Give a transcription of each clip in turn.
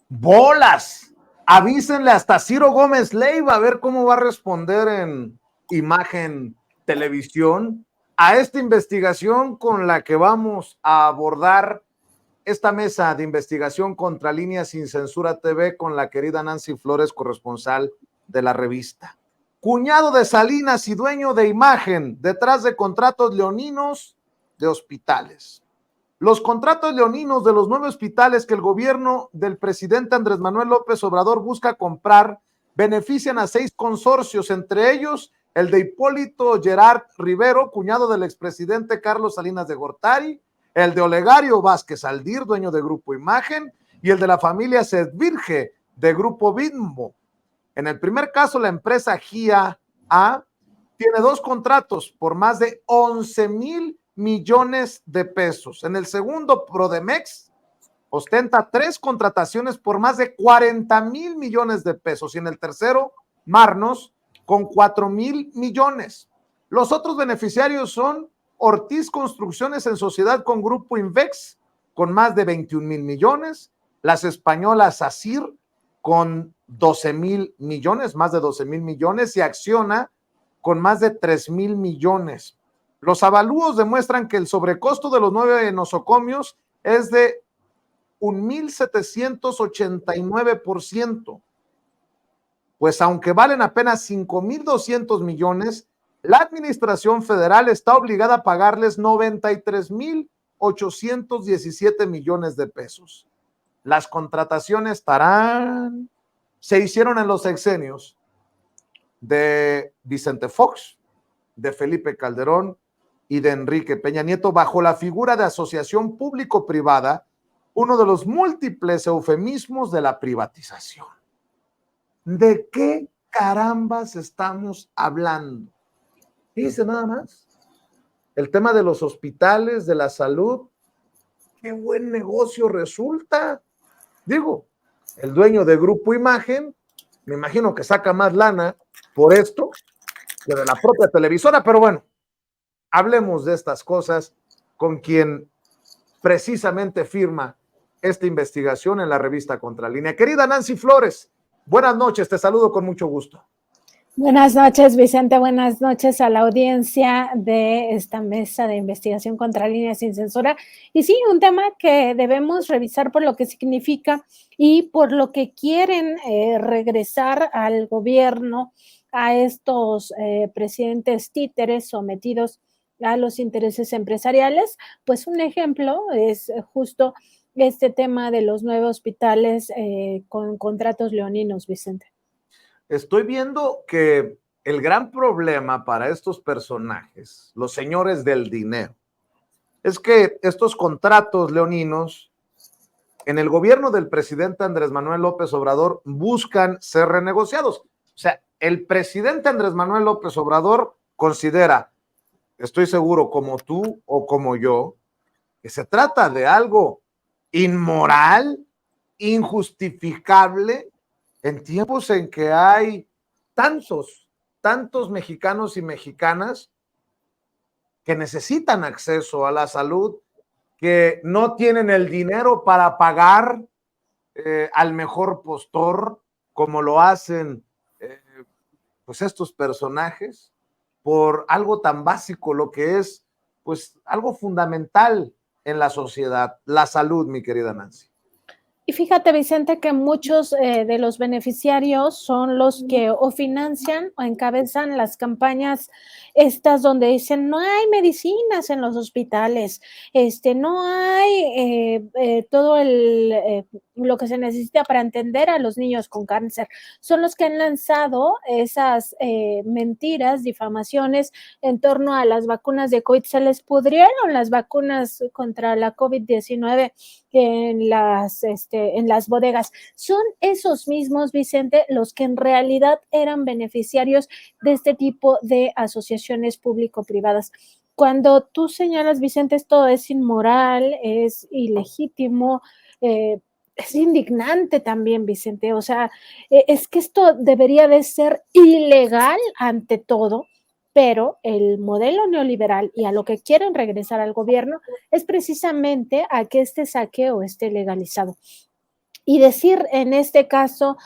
bolas. Avísenle hasta Ciro Gómez Leiva a ver cómo va a responder en Imagen Televisión a esta investigación con la que vamos a abordar esta mesa de investigación contra Líneas Sin Censura TV con la querida Nancy Flores, corresponsal de la revista. Cuñado de Salinas y dueño de Imagen, detrás de contratos leoninos de hospitales. Los contratos leoninos de los 9 hospitales que el gobierno del presidente Andrés Manuel López Obrador busca comprar benefician a 6 consorcios, entre ellos el de Hipólito Gerard Rivero, cuñado del expresidente Carlos Salinas de Gortari, el de Olegario Vázquez Aldir, dueño de Grupo Imagen, y el de la familia Sedvirge, de Grupo Bimbo. En el primer caso, la empresa GIA A tiene 2 contratos por más de 11,000 millones de pesos. En el segundo, Prodemex ostenta 3 contrataciones por más de 40,000 millones de pesos. Y en el tercero, Marnos, con 4,000 millones. Los otros beneficiarios son Ortiz Construcciones en sociedad con Grupo Invex, con más de 21,000 millones, las españolas ASIR, con 12,000 millones, más de 12,000 millones, y Acciona, con más de 3,000 millones. Los avalúos demuestran que el sobrecosto de los 9 nosocomios es de 1,789%. Pues aunque valen apenas 5,200 millones, la administración federal está obligada a pagarles 93,817 millones de pesos. Las contrataciones se hicieron en los sexenios de Vicente Fox, de Felipe Calderón y de Enrique Peña Nieto, bajo la figura de asociación público-privada, uno de los múltiples eufemismos de la privatización. ¿De qué carambas estamos hablando? Dice nada más. El tema de los hospitales, de la salud, qué buen negocio resulta. Digo, el dueño de Grupo Imagen, me imagino que saca más lana por esto que de la propia televisora, pero bueno, hablemos de estas cosas con quien precisamente firma esta investigación en la revista Contralínea. Querida Nancy Flores, buenas noches, te saludo con mucho gusto. Buenas noches, Vicente. Buenas noches a la audiencia de esta mesa de investigación contra Líneas Sin Censura. Y sí, un tema que debemos revisar por lo que significa y por lo que quieren regresar al gobierno a estos presidentes títeres sometidos a los intereses empresariales. Pues un ejemplo es justo este tema de los 9 hospitales con contratos leoninos, Vicente. Estoy viendo que el gran problema para estos personajes, los señores del dinero, es que estos contratos leoninos en el gobierno del presidente Andrés Manuel López Obrador buscan ser renegociados. O sea, el presidente Andrés Manuel López Obrador considera, estoy seguro como tú o como yo, que se trata de algo inmoral, injustificable, en tiempos en que hay tantos mexicanos y mexicanas que necesitan acceso a la salud, que no tienen el dinero para pagar al mejor postor, como lo hacen pues estos personajes, por algo tan básico, lo que es pues algo fundamental en la sociedad, la salud, mi querida Nancy. Y fíjate, Vicente, que muchos de los beneficiarios son los que o financian o encabezan las campañas estas donde dicen no hay medicinas en los hospitales, no hay todo lo que se necesita para atender a los niños con cáncer. Son los que han lanzado esas mentiras, difamaciones en torno a las vacunas de COVID. Se les pudrieron las vacunas contra la COVID-19 en las bodegas. Son esos mismos, Vicente, los que en realidad eran beneficiarios de este tipo de asociaciones público-privadas. Cuando tú señalas, Vicente, esto es inmoral, es ilegítimo, es indignante también, Vicente. O sea, es que esto debería de ser ilegal ante todo, pero el modelo neoliberal y a lo que quieren regresar al gobierno es precisamente a que este saqueo esté legalizado. Y decir en este caso,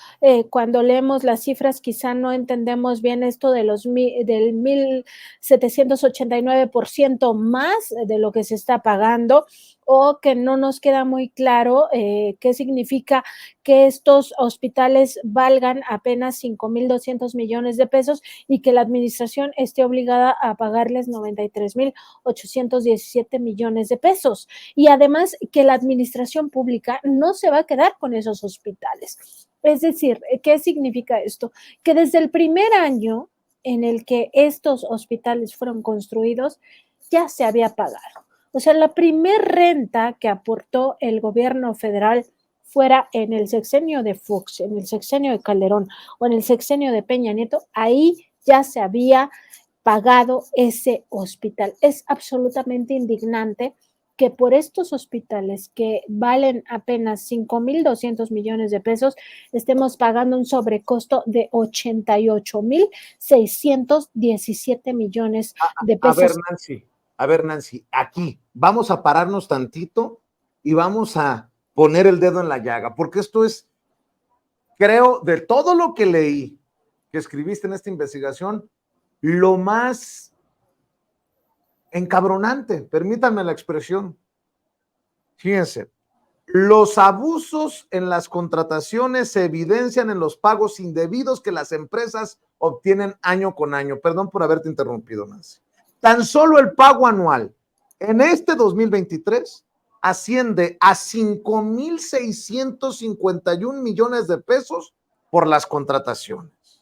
cuando leemos las cifras, quizá no entendemos bien esto de del 1,789% más de lo que se está pagando, o que no nos queda muy claro qué significa que estos hospitales valgan apenas 5,200 millones de pesos y que la administración esté obligada a pagarles 93,817 millones de pesos. Y además que la administración pública no se va a quedar con esos hospitales. Es decir, ¿qué significa esto? Que desde el primer año en el que estos hospitales fueron construidos, ya se había pagado. O sea, la primer renta que aportó el gobierno federal, fuera en el sexenio de Fox, en el sexenio de Calderón o en el sexenio de Peña Nieto, ahí ya se había pagado ese hospital. Es absolutamente indignante que por estos hospitales que valen apenas 5,200 millones de pesos, estemos pagando un sobrecosto de 88,617 millones de A ver, pesos. Nancy, aquí vamos a pararnos tantito y vamos a poner el dedo en la llaga, porque esto es, creo, de todo lo que leí, que escribiste en esta investigación, lo más encabronante, permítanme la expresión. Fíjense, los abusos en las contrataciones se evidencian en los pagos indebidos que las empresas obtienen año con año. Perdón por haberte interrumpido, Nancy. Tan solo el pago anual en este 2023 asciende a 5,651 millones de pesos por las contrataciones.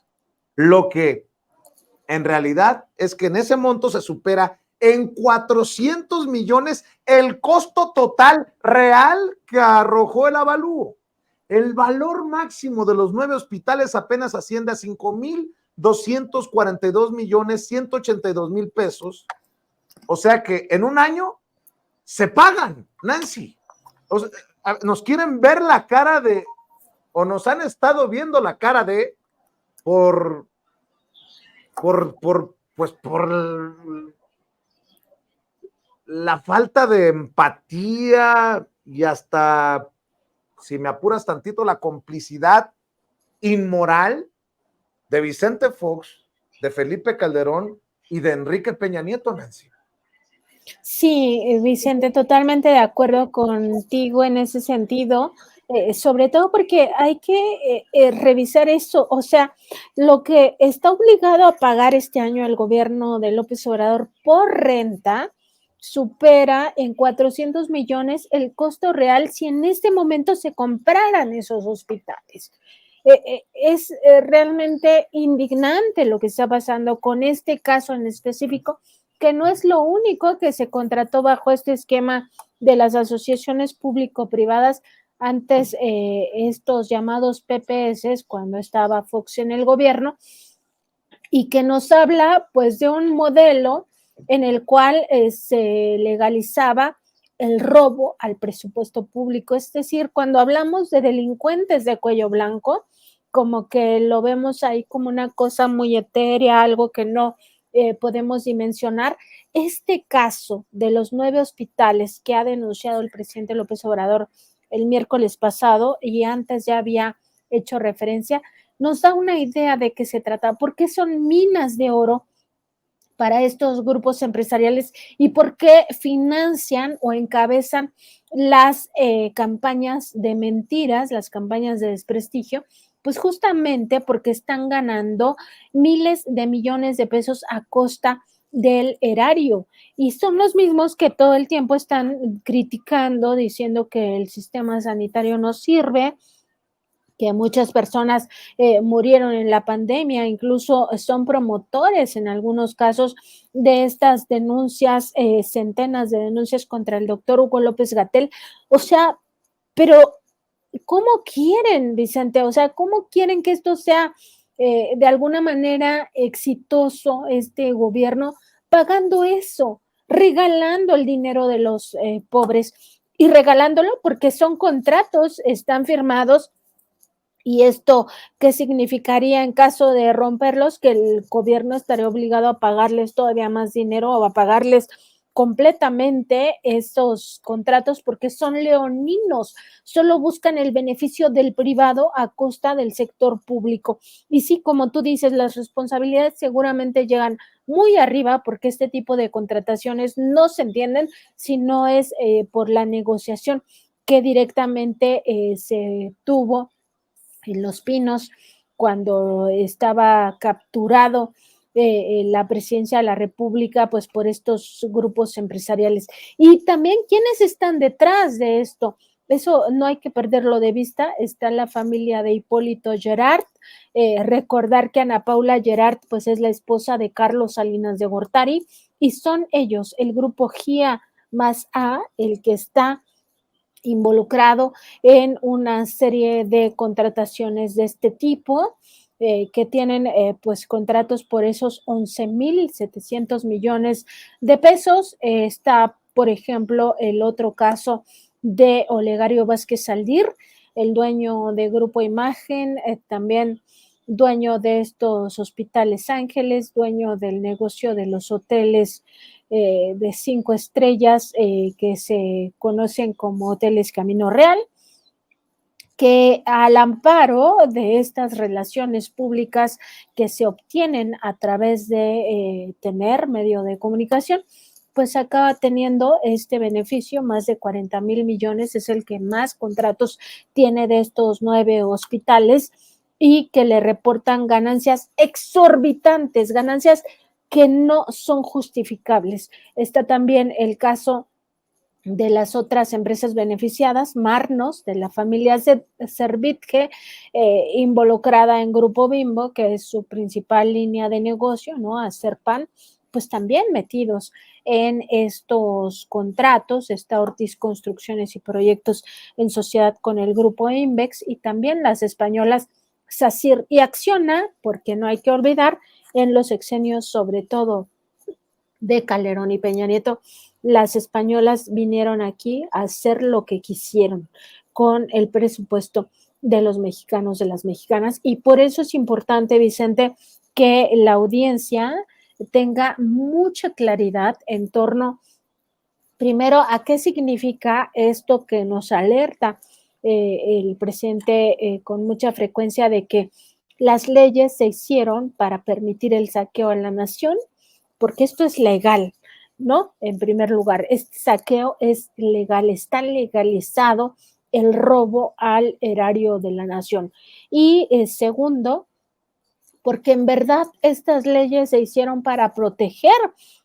Lo que en realidad es que en ese monto se supera en 400 millones el costo total real que arrojó el avalúo. El valor máximo de los 9 hospitales apenas asciende a 5,242,182,000 pesos. O sea que en un año se pagan, Nancy. O sea, nos quieren ver la cara de, o nos han estado viendo la cara de, por la falta de empatía y hasta, si me apuras tantito, la complicidad inmoral de Vicente Fox, de Felipe Calderón y de Enrique Peña Nieto, Nancy. Sí, Vicente, totalmente de acuerdo contigo en ese sentido, sobre todo porque hay que revisar eso, o sea, lo que está obligado a pagar este año el gobierno de López Obrador por renta supera en 400 millones el costo real si en este momento se compraran esos hospitales. Es realmente indignante lo que está pasando con este caso en específico, que no es lo único que se contrató bajo este esquema de las asociaciones público-privadas, antes estos llamados PPS, cuando estaba Fox en el gobierno, y que nos habla pues de un modelo en el cual se legalizaba el robo al presupuesto público. Es decir, cuando hablamos de delincuentes de cuello blanco, como que lo vemos ahí como una cosa muy etérea, algo que no podemos dimensionar. Este caso de los 9 hospitales que ha denunciado el presidente López Obrador el miércoles pasado, y antes ya había hecho referencia, nos da una idea de qué se trata, por qué son minas de oro para estos grupos empresariales y por qué financian o encabezan las campañas de mentiras, las campañas de desprestigio, pues justamente porque están ganando miles de millones de pesos a costa del erario, y son los mismos que todo el tiempo están criticando, diciendo que el sistema sanitario no sirve, que muchas personas murieron en la pandemia, incluso son promotores en algunos casos de estas denuncias, centenas de denuncias contra el doctor Hugo López Gatell. O sea, pero ¿cómo quieren, Vicente? O sea, ¿cómo quieren que esto sea de alguna manera exitoso, este gobierno, pagando eso, regalando el dinero de los pobres y regalándolo porque son contratos, están firmados? ¿Y esto qué significaría en caso de romperlos? Que el gobierno estaría obligado a pagarles todavía más dinero o a pagarles completamente esos contratos porque son leoninos, solo buscan el beneficio del privado a costa del sector público. Y sí, como tú dices, las responsabilidades seguramente llegan muy arriba porque este tipo de contrataciones no se entienden si no es por la negociación que directamente se tuvo en Los Pinos cuando estaba capturado la presidencia de la República, pues por estos grupos empresariales. Y también, ¿quiénes están detrás de esto? Eso no hay que perderlo de vista. Está la familia de Hipólito Gerard. Recordar que Ana Paula Gerard, pues es la esposa de Carlos Salinas de Gortari, y son ellos, el grupo GIA más A, el que está involucrado en una serie de contrataciones de este tipo, que tienen pues contratos por esos 11,700 millones de pesos. Está, por ejemplo, el otro caso de Olegario Vázquez Aldir, el dueño de Grupo Imagen, también dueño de estos hospitales Ángeles, dueño del negocio de los hoteles de 5 estrellas que se conocen como Hoteles Camino Real, que al amparo de estas relaciones públicas que se obtienen a través de tener medio de comunicación, pues acaba teniendo este beneficio, más de 40,000 millones, es el que más contratos tiene de estos 9 hospitales y que le reportan ganancias exorbitantes, ganancias que no son justificables. Está también el caso de las otras empresas beneficiadas, Marnos, de la familia Servitje, involucrada en Grupo Bimbo, que es su principal línea de negocio, ¿no? Hacer pan, pues también metidos en estos contratos. Está Ortiz Construcciones y Proyectos en sociedad con el Grupo Invex, y también las españolas SACIR y Acciona, porque no hay que olvidar, en los sexenios, sobre todo de Calderón y Peña Nieto, las españolas vinieron aquí a hacer lo que quisieron con el presupuesto de los mexicanos, de las mexicanas, y por eso es importante, Vicente, que la audiencia tenga mucha claridad en torno, primero, a qué significa esto que nos alerta el presidente con mucha frecuencia, de que las leyes se hicieron para permitir el saqueo a la nación, porque esto es legal, ¿no? En primer lugar, este saqueo es legal, está legalizado el robo al erario de la nación. Y segundo, porque en verdad estas leyes se hicieron para proteger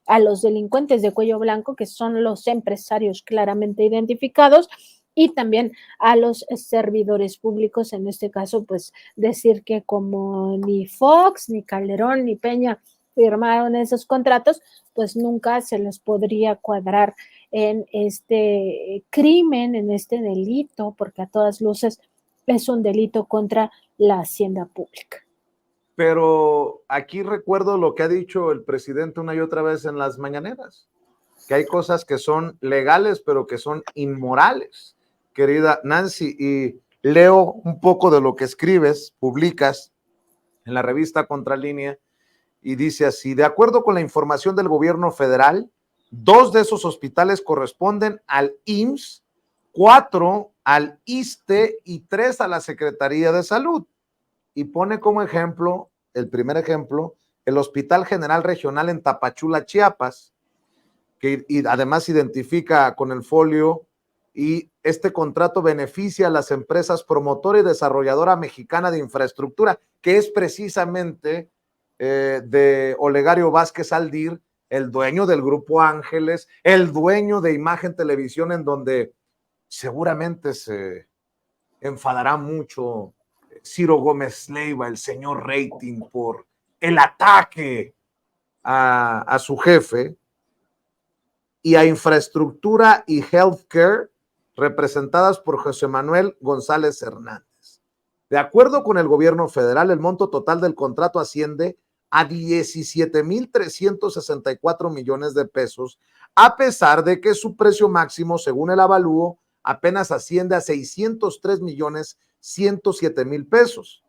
a los delincuentes de cuello blanco, que son los empresarios claramente identificados, y también a los servidores públicos. En este caso, pues decir que como ni Fox, ni Calderón, ni Peña firmaron esos contratos, pues nunca se les podría cuadrar en este crimen, en este delito, porque a todas luces es un delito contra la hacienda pública. Pero aquí recuerdo lo que ha dicho el presidente una y otra vez en las mañaneras, que hay cosas que son legales, pero que son inmorales, querida Nancy, y leo un poco de lo que escribes, publicas en la revista Contralínea, y dice así: de acuerdo con la información del gobierno federal, 2 de esos hospitales corresponden al IMSS, 4 al ISSSTE y 3 a la Secretaría de Salud. Y pone como ejemplo, el primer ejemplo, el Hospital General Regional en Tapachula, Chiapas, que y además identifica con el folio, y este contrato beneficia a las empresas promotora y desarrolladora mexicana de infraestructura, que es precisamente de Olegario Vázquez Aldir, el dueño del Grupo Ángeles, el dueño de Imagen Televisión, en donde seguramente se enfadará mucho Ciro Gómez Leiva, el señor rating, por el ataque a su jefe, y a infraestructura y healthcare, representadas por José Manuel González Hernández. De acuerdo con el gobierno federal, el monto total del contrato asciende a 17,364 millones de pesos, a pesar de que su precio máximo, según el avalúo, apenas asciende a 603,107,000 pesos.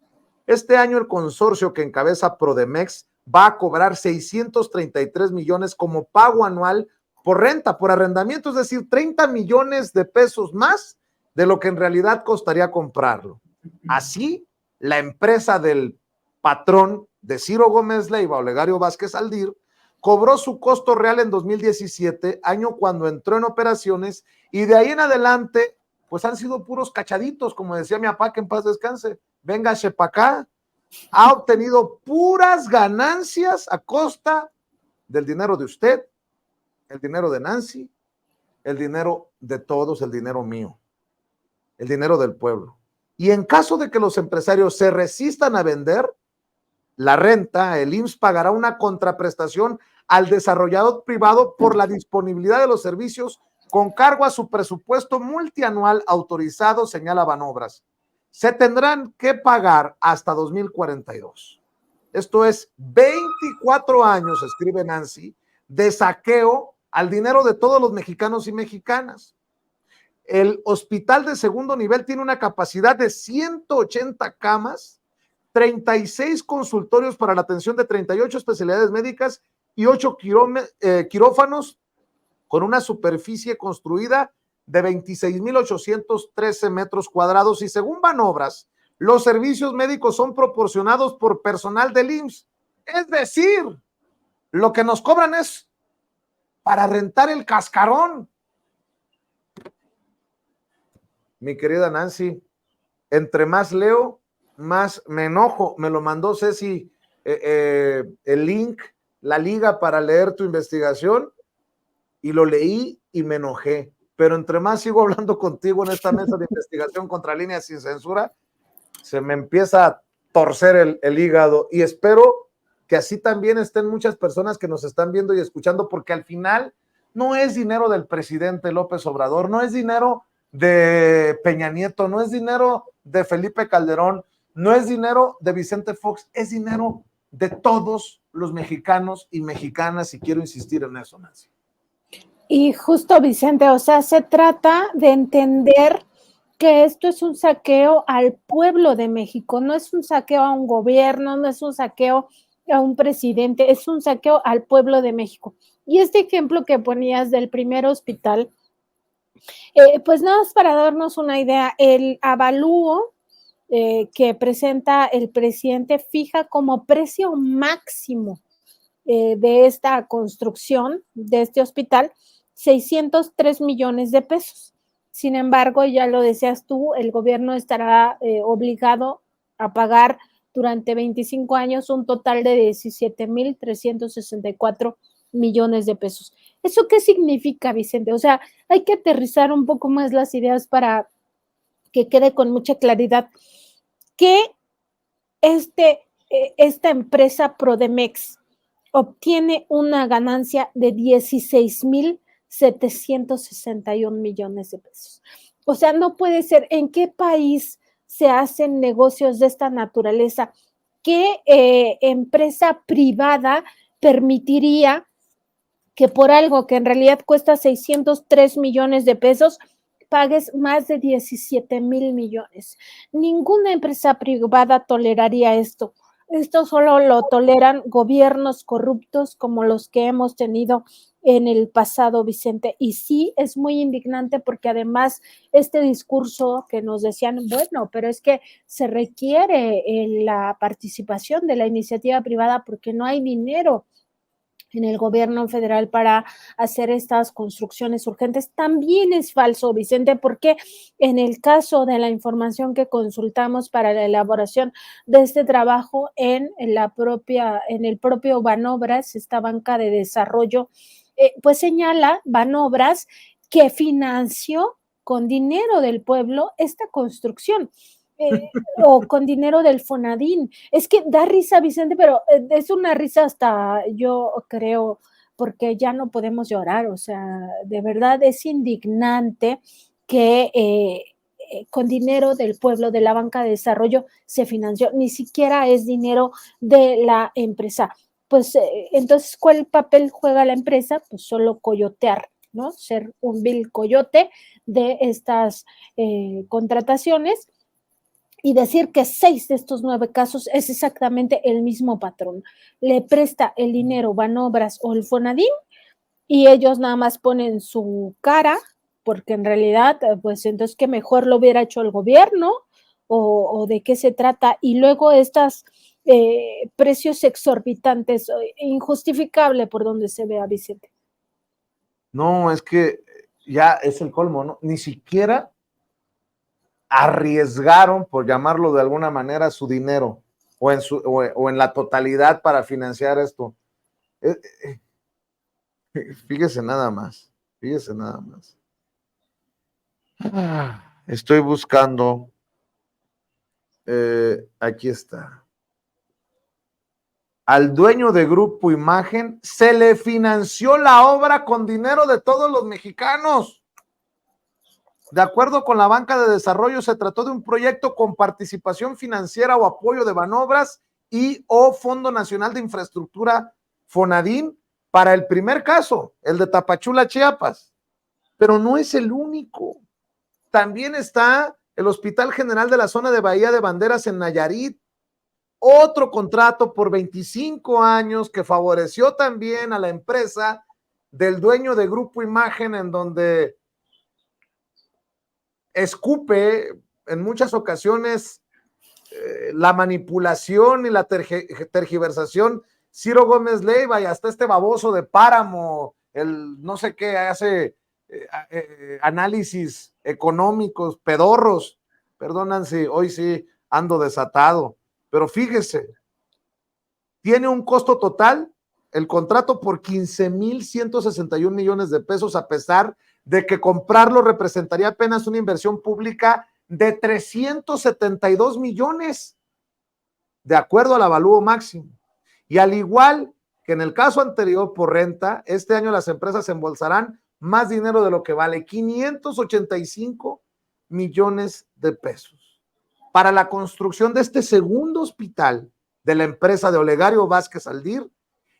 Este año el consorcio que encabeza Prodemex va a cobrar 633 millones como pago anual por renta, por arrendamiento, es decir, 30 millones de pesos más de lo que en realidad costaría comprarlo. Así, la empresa del patrón de Ciro Gómez Leiva, Olegario Vázquez Aldir, cobró su costo real en 2017, año cuando entró en operaciones, y de ahí en adelante, pues han sido puros cachaditos, como decía mi papá, que en paz descanse, véngase para acá. Ha obtenido puras ganancias a costa del dinero de usted, el dinero de Nancy, el dinero de todos, el dinero mío, el dinero del pueblo. Y en caso de que los empresarios se resistan a vender la renta, el IMSS pagará una contraprestación al desarrollador privado por la disponibilidad de los servicios con cargo a su presupuesto multianual autorizado, señala Banobras. Se tendrán que pagar hasta 2042. Esto es 24 años, escribe Nancy, de saqueo al dinero de todos los mexicanos y mexicanas. El hospital de segundo nivel tiene una capacidad de 180 camas, 36 consultorios para la atención de 38 especialidades médicas y 8 quirófanos con una superficie construida de 26,813 metros cuadrados, y según Banobras, los servicios médicos son proporcionados por personal del IMSS. Es decir, lo que nos cobran es para rentar el cascarón. Mi querida Nancy, entre más leo, más me enojo. Me lo mandó Ceci el link, la liga para leer tu investigación, y lo leí y me enojé. Pero entre más sigo hablando contigo en esta mesa de investigación contra Líneas Sin Censura, se me empieza a torcer el hígado, y espero que así también estén muchas personas que nos están viendo y escuchando, porque al final no es dinero del presidente López Obrador, no es dinero de Peña Nieto, no es dinero de Felipe Calderón, no es dinero de Vicente Fox, es dinero de todos los mexicanos y mexicanas, y quiero insistir en eso, Nancy. Y justo, Vicente, o sea, se trata de entender que esto es un saqueo al pueblo de México, no es un saqueo a un gobierno, no es un saqueo a un presidente, es un saqueo al pueblo de México. Y este ejemplo que ponías del primer hospital, pues nada más para darnos una idea, el avalúo que presenta el presidente fija como precio máximo de esta construcción, de este hospital, 603 millones de pesos. Sin embargo, ya lo decías tú, el gobierno estará obligado a pagar durante 25 años un total de 17,364 millones de pesos. ¿Eso qué significa, Vicente? O sea, hay que aterrizar un poco más las ideas para que quede con mucha claridad que esta empresa Prodemex obtiene una ganancia de 16,761 millones de pesos. O sea, no puede ser. ¿En qué país se hacen negocios de esta naturaleza? ¿Qué empresa privada permitiría que por algo que en realidad cuesta 603 millones de pesos pagues más de 17,000 millones? Ninguna empresa privada toleraría esto. Esto solo lo toleran gobiernos corruptos como los que hemos tenido en el pasado, Vicente. Y sí, es muy indignante porque además este discurso que nos decían, bueno, pero es que se requiere la participación de la iniciativa privada porque no hay dinero en el gobierno federal para hacer estas construcciones urgentes, también es falso, Vicente, porque en el caso de la información que consultamos para la elaboración de este trabajo en el propio Banobras, esta banca de desarrollo, pues señala Banobras que financió con dinero del pueblo esta construcción. O con dinero del Fonadín. Es que da risa, Vicente, pero es una risa hasta yo creo, porque ya no podemos llorar, o sea, de verdad es indignante que con dinero del pueblo, de la banca de desarrollo, se financió, ni siquiera es dinero de la empresa. Pues entonces, ¿cuál papel juega la empresa? Pues solo coyotear, ¿no? Ser un vil coyote de estas contrataciones, y decir que 6 de estos 9 casos es exactamente el mismo patrón. Le presta el dinero Banobras o el Fonadín y ellos nada más ponen su cara, porque en realidad, pues entonces que mejor lo hubiera hecho el gobierno o de qué se trata. Y luego estas precios exorbitantes, injustificable por donde se vea, Vicente. No, es que ya es el colmo, ¿no? Ni siquiera arriesgaron, por llamarlo de alguna manera, su dinero o en la totalidad para financiar esto. Fíjese nada más, fíjese nada más. Estoy buscando, aquí está. Al dueño de Grupo Imagen se le financió la obra con dinero de todos los mexicanos. De acuerdo con la banca de desarrollo, se trató de un proyecto con participación financiera o apoyo de Banobras y o Fondo Nacional de Infraestructura Fonadín para el primer caso, el de Tapachula, Chiapas. Pero no es el único. También está el Hospital General de la zona de Bahía de Banderas en Nayarit, otro contrato por 25 años que favoreció también a la empresa del dueño de Grupo Imagen, en donde escupe en muchas ocasiones la manipulación y la tergiversación. Ciro Gómez Leiva y hasta este baboso de Páramo, el no sé qué, hace análisis económicos, pedorros. Perdonan si hoy sí ando desatado, pero fíjese, tiene un costo total el contrato por 15,161 millones de pesos, a pesar de que comprarlo representaría apenas una inversión pública de 372 millones, de acuerdo al avalúo máximo. Y al igual que en el caso anterior por renta, este año las empresas embolsarán más dinero de lo que vale, 585 millones de pesos, para la construcción de este segundo hospital de la empresa de Olegario Vázquez Aldir.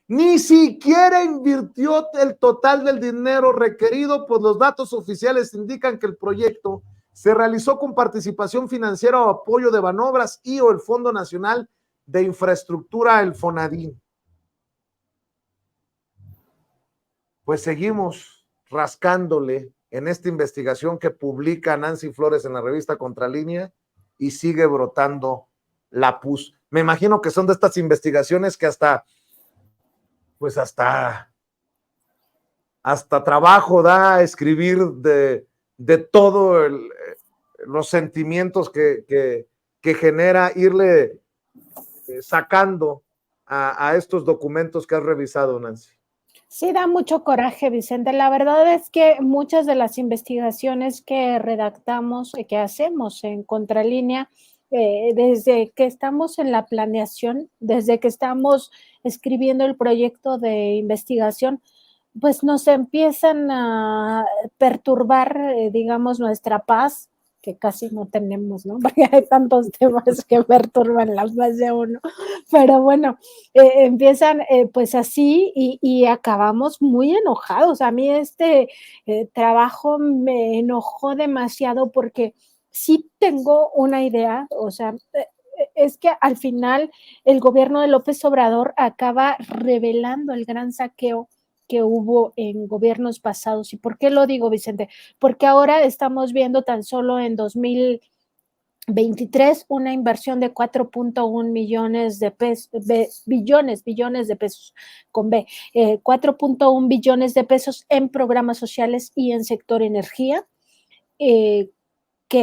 Ni siquiera invirtió el total del dinero requerido, pues los datos oficiales indican que el proyecto se realizó con participación financiera o apoyo de Banobras y o el Fondo Nacional de Infraestructura, el Fonadín. Pues seguimos rascándole en esta investigación que publica Nancy Flores en la revista Contralínea y sigue brotando la pus. Me imagino que son de estas investigaciones que hasta trabajo da escribir de todo los sentimientos que genera irle sacando a estos documentos que has revisado, Nancy. Sí, da mucho coraje, Vicente. La verdad es que muchas de las investigaciones que redactamos y que hacemos en Contralínea, desde que estamos en la planeación, desde que estamos escribiendo el proyecto de investigación, pues nos empiezan a perturbar, digamos, nuestra paz, que casi no tenemos, ¿no? Porque hay tantos temas que perturban la paz de uno. Pero bueno, empiezan pues así y acabamos muy enojados. A mí este trabajo me enojó demasiado porque sí tengo una idea, o sea, es que al final el gobierno de López Obrador acaba revelando el gran saqueo que hubo en gobiernos pasados. ¿Y por qué lo digo, Vicente? Porque ahora estamos viendo tan solo en 2023 una inversión de 4.1 millones de pesos, billones de pesos con B, 4.1 billones de pesos en programas sociales y en sector energía, que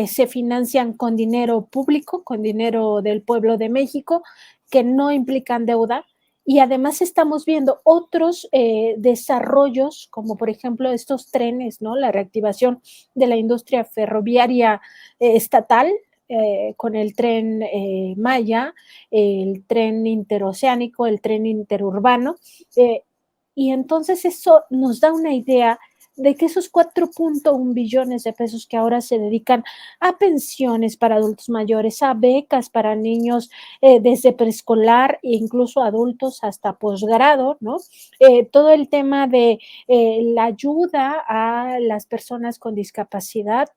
se financian con dinero público, con dinero del pueblo de México, que no implican deuda. Y además estamos viendo otros desarrollos, como por ejemplo estos trenes, ¿no? La reactivación de la industria ferroviaria estatal, con el tren Maya, el tren interoceánico, el tren interurbano. Y entonces eso nos da una idea de que esos 4.1 billones de pesos que ahora se dedican a pensiones para adultos mayores, a becas para niños desde preescolar e incluso adultos hasta posgrado, ¿no? Todo el tema de la ayuda a las personas con discapacidad,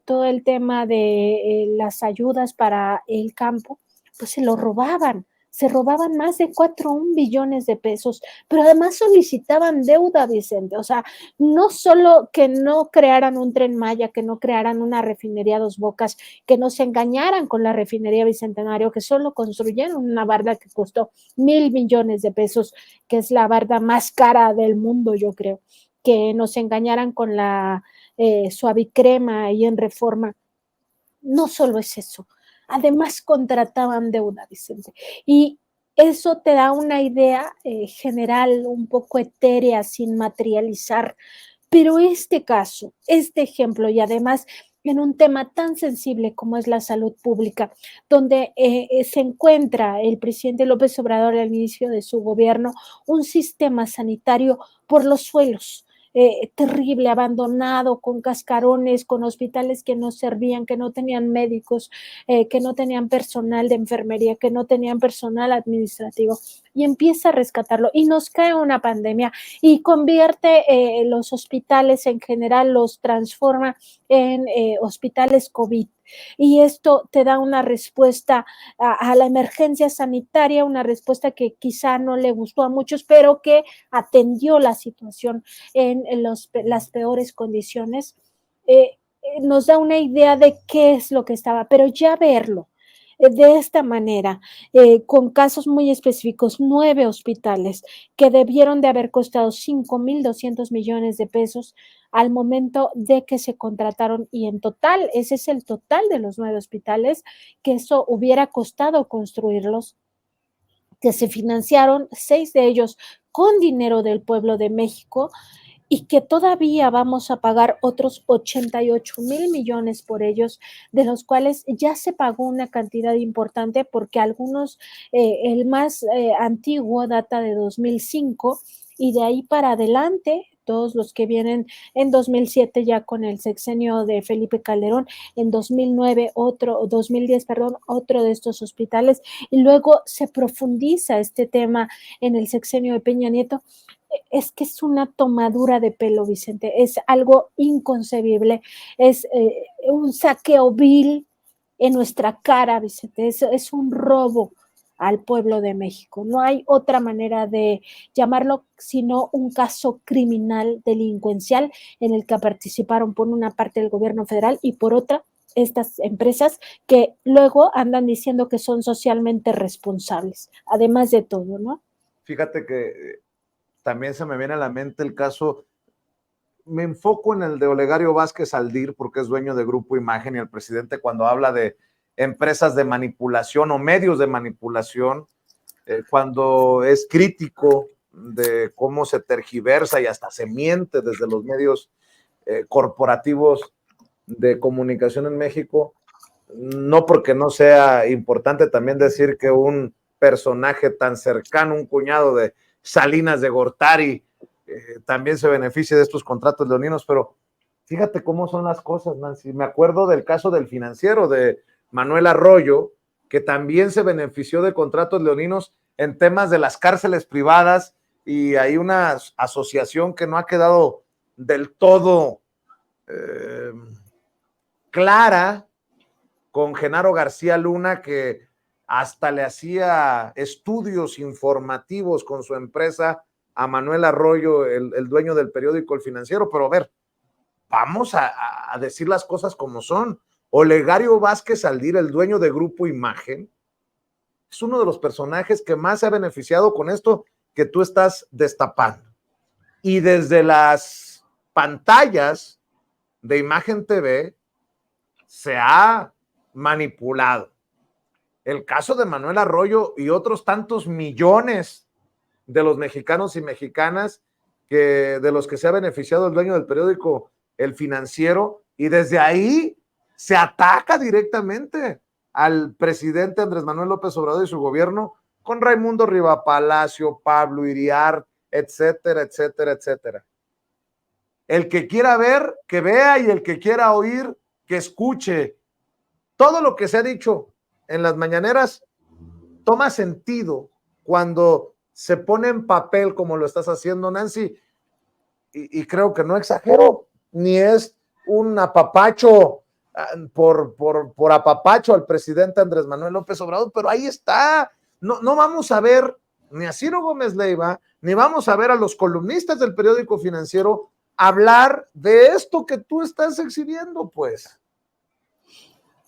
todo el tema de las ayudas para el campo, pues se lo robaban. se robaban más de 4 billones de pesos, pero además solicitaban deuda, Vicente. O sea, no solo que no crearan un Tren Maya, que no crearan una refinería Dos Bocas, que no se engañaran con la refinería Bicentenario, que solo construyeron una barda que costó 1,000 millones de pesos, que es la barda más cara del mundo, yo creo, que nos engañaran con la Suavicrema y en Reforma. No solo es eso, además contrataban deuda, Vicente. Y eso te da una idea general, un poco etérea, sin materializar. Pero este caso, este ejemplo, y además en un tema tan sensible como es la salud pública, donde se encuentra el presidente López Obrador al inicio de su gobierno, un sistema sanitario por los suelos, terrible, abandonado, con cascarones, con hospitales que no servían, que no tenían médicos, que no tenían personal de enfermería, que no tenían personal administrativo, y empieza a rescatarlo, y nos cae una pandemia, y convierte los hospitales en general, los transforma en hospitales COVID. Y esto te da una respuesta a la emergencia sanitaria, una respuesta que quizá no le gustó a muchos, pero que atendió la situación en las peores condiciones. Nos da una idea de qué es lo que estaba, pero ya verlo de esta manera, con casos muy específicos, 9 hospitales que debieron de haber costado 5,200 millones de pesos al momento de que se contrataron, y en total, ese es el total de los 9 hospitales, que eso hubiera costado construirlos, que se financiaron 6 de ellos con dinero del pueblo de México, y que todavía vamos a pagar otros 88,000 millones por ellos, de los cuales ya se pagó una cantidad importante, porque algunos, el más antiguo data de 2005, y de ahí para adelante, todos los que vienen en 2007 ya con el sexenio de Felipe Calderón, en 2009 otro, 2010, perdón, otro de estos hospitales, y luego se profundiza este tema en el sexenio de Peña Nieto. Es que es una tomadura de pelo, Vicente, es algo inconcebible, es un saqueo vil en nuestra cara, Vicente, es un robo al pueblo de México. No hay otra manera de llamarlo sino un caso criminal delincuencial en el que participaron por una parte el gobierno federal y por otra estas empresas que luego andan diciendo que son socialmente responsables, además de todo, ¿no? Fíjate que también se me viene a la mente el caso, me enfoco en el de Olegario Vázquez Aldir, porque es dueño de Grupo Imagen, y el presidente cuando habla de empresas de manipulación o medios de manipulación, cuando es crítico de cómo se tergiversa y hasta se miente desde los medios corporativos de comunicación en México, no porque no sea importante también decir que un personaje tan cercano, un cuñado de Salinas de Gortari, también se beneficia de estos contratos leoninos, pero fíjate cómo son las cosas, Nancy. Me acuerdo del caso del financiero de Manuel Arroyo, que también se benefició de contratos leoninos en temas de las cárceles privadas, y hay una asociación que no ha quedado del todo clara con Genaro García Luna, que hasta le hacía estudios informativos con su empresa a Manuel Arroyo, el dueño del periódico El Financiero. Pero a ver, vamos a decir las cosas como son. Olegario Vázquez Aldir, el dueño de Grupo Imagen, es uno de los personajes que más se ha beneficiado con esto que tú estás destapando. Y desde las pantallas de Imagen TV se ha manipulado. El caso de Manuel Arroyo y otros tantos millones de los mexicanos y mexicanas de los que se ha beneficiado el dueño del periódico El Financiero, y desde ahí se ataca directamente al presidente Andrés Manuel López Obrador y su gobierno, con Raimundo Rivapalacio, Pablo Iriart, etcétera, etcétera, etcétera. El que quiera ver, que vea, y el que quiera oír, que escuche. Todo lo que se ha dicho en las mañaneras toma sentido cuando se pone en papel como lo estás haciendo, Nancy, y creo que no exagero, ni es un apapacho por apapacho al presidente Andrés Manuel López Obrador, pero ahí está, no vamos a ver ni a Ciro Gómez Leiva, ni vamos a ver a los columnistas del periódico Financiero hablar de esto que tú estás exhibiendo, pues.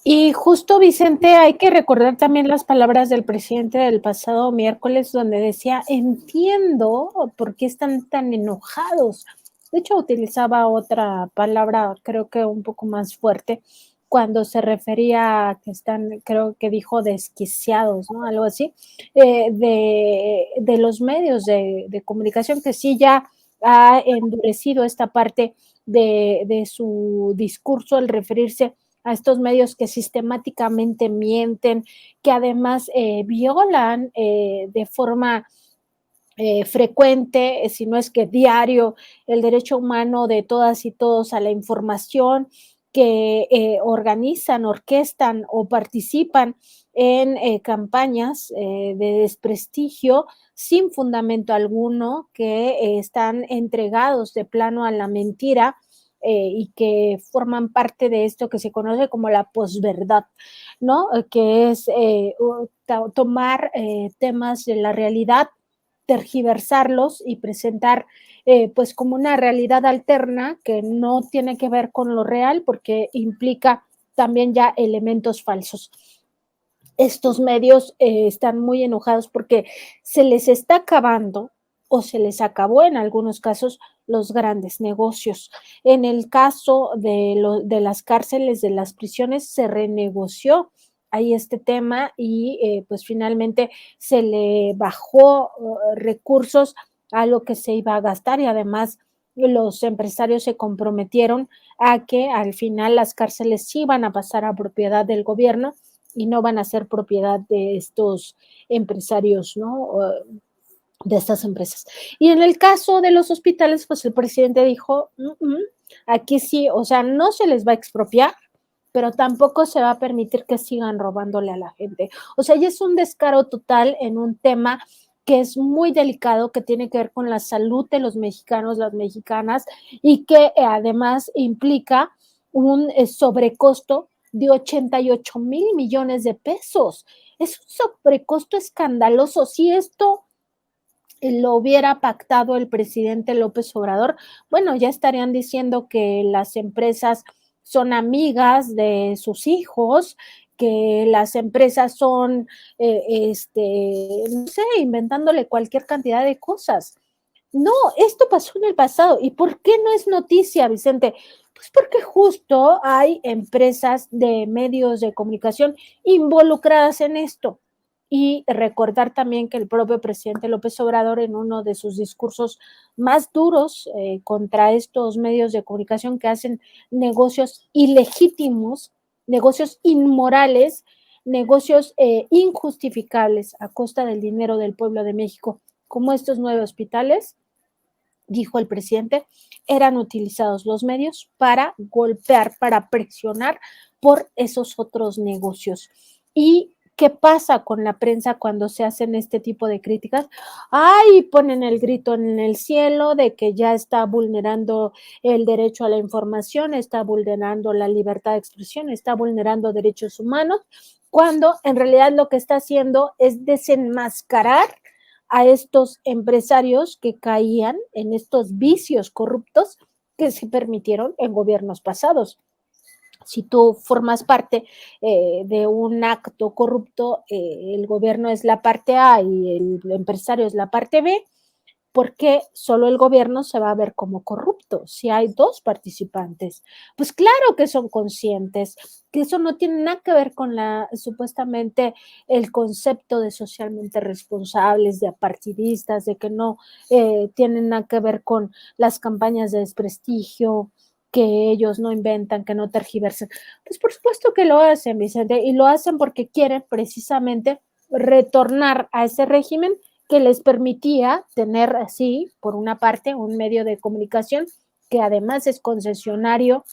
Y justo, Vicente, hay que recordar también las palabras del presidente del pasado miércoles, donde decía, entiendo por qué están tan enojados. De hecho, utilizaba otra palabra, creo que un poco más fuerte, cuando se refería a que están, creo que dijo desquiciados, ¿no? Algo así, de los medios de comunicación, que sí ya ha endurecido esta parte de su discurso al referirse a estos medios que sistemáticamente mienten, que además violan de forma frecuente, si no es que diario, el derecho humano de todas y todos a la información, que organizan, orquestan o participan en campañas de desprestigio sin fundamento alguno, que están entregados de plano a la mentira, y que forman parte de esto que se conoce como la posverdad, ¿no? Que es tomar temas de la realidad, tergiversarlos y presentar pues como una realidad alterna que no tiene que ver con lo real, porque implica también ya elementos falsos. Estos medios están muy enojados porque se les está acabando, o se les acabó en algunos casos, los grandes negocios. En el caso de las cárceles, de las prisiones, se renegoció ahí este tema y pues finalmente se le bajó recursos a lo que se iba a gastar, y además los empresarios se comprometieron a que al final las cárceles sí van a pasar a propiedad del gobierno y no van a ser propiedad de estos empresarios, ¿no? De estas empresas. Y en el caso de los hospitales, pues el presidente dijo, aquí sí, o sea, no se les va a expropiar, pero tampoco se va a permitir que sigan robándole a la gente. O sea, ya es un descaro total en un tema que es muy delicado, que tiene que ver con la salud de los mexicanos, las mexicanas, y que además implica un sobrecosto de 88,000 millones de pesos. Es un sobrecosto escandaloso. Si esto lo hubiera pactado el presidente López Obrador, bueno, ya estarían diciendo que las empresas son amigas de sus hijos, que las empresas son, no sé, inventándole cualquier cantidad de cosas. No, esto pasó en el pasado. ¿Y por qué no es noticia, Vicente? Pues porque justo hay empresas de medios de comunicación involucradas en esto. Y recordar también que el propio presidente López Obrador, en uno de sus discursos más duros contra estos medios de comunicación que hacen negocios ilegítimos, negocios inmorales, negocios injustificables a costa del dinero del pueblo de México, como estos 9 hospitales, dijo el presidente, eran utilizados los medios para golpear, para presionar por esos otros negocios. ¿Y qué pasa con la prensa cuando se hacen este tipo de críticas? ¡Ay! Ponen el grito en el cielo de que ya está vulnerando el derecho a la información, está vulnerando la libertad de expresión, está vulnerando derechos humanos, cuando en realidad lo que está haciendo es desenmascarar a estos empresarios que caían en estos vicios corruptos que se permitieron en gobiernos pasados. Si tú formas parte de un acto corrupto, el gobierno es la parte A y el empresario es la parte B, porque solo el gobierno se va a ver como corrupto si hay 2 participantes. Pues claro que son conscientes, que eso no tiene nada que ver con supuestamente el concepto de socialmente responsables, de apartidistas, de que no tienen nada que ver con las campañas de desprestigio, que ellos no inventan, que no tergiversan. Pues por supuesto que lo hacen, Vicente, y lo hacen porque quieren precisamente retornar a ese régimen que les permitía tener así, por una parte, un medio de comunicación que además es concesionario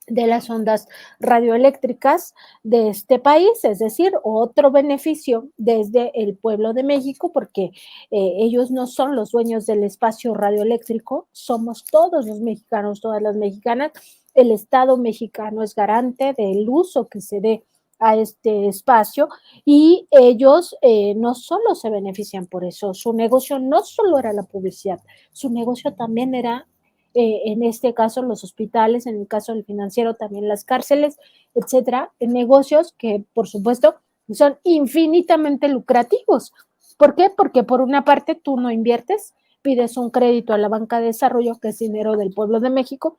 de las ondas radioeléctricas de este país, es decir, otro beneficio desde el pueblo de México, porque ellos no son los dueños del espacio radioeléctrico, somos todos los mexicanos, todas las mexicanas. El Estado mexicano es garante del uso que se dé a este espacio y ellos no solo se benefician por eso, su negocio no solo era la publicidad, su negocio también era, en este caso, los hospitales, en el caso del financiero también las cárceles, etcétera, negocios que, por supuesto, son infinitamente lucrativos. ¿Por qué? Porque por una parte tú no inviertes, pides un crédito a la banca de desarrollo, que es dinero del pueblo de México,